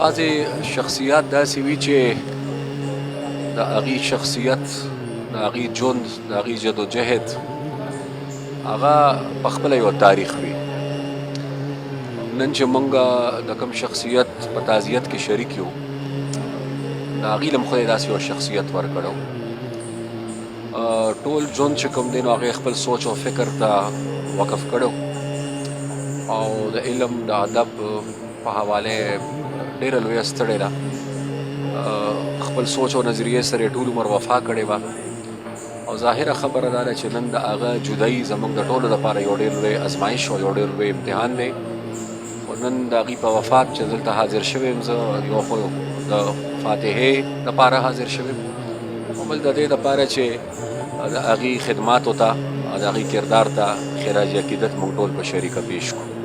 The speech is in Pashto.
بعضې شخصیات داسې وي چې د هغې شخصیت، د هغې ژوند، د هغې جدوجهد هغه په خپله یو تاریخ وي. نن چې موږ د کوم شخصیت په تعزیت کې شریک یو، د هغې له خدای داسې یو شخصیت ورکړی و. ټول ژوند چې کوم دی نو هغې خپل سوچ او فکر ته وقف کړی او د علم د ادب په حواله ډېره لویه ستړې ده. خپل سوچ او نظریې سره یې ټول عمر وفا کړې وه او ظاهره خبره دا ده چې نن د هغه جدایي زموږ د ټولو لپاره یو ډېر لوی ازمایش او یو ډېر لوی امتحان دی. خو نن د هغې په وفات چې دلته حاضر شوی یم، زه یو خو د فاتحې لپاره حاضر شوی یم او بل د دې لپاره چې د هغې خدماتو ته، د هغې کردار ته خراج عقیدت موږ ټول په شریکه پیش کړو.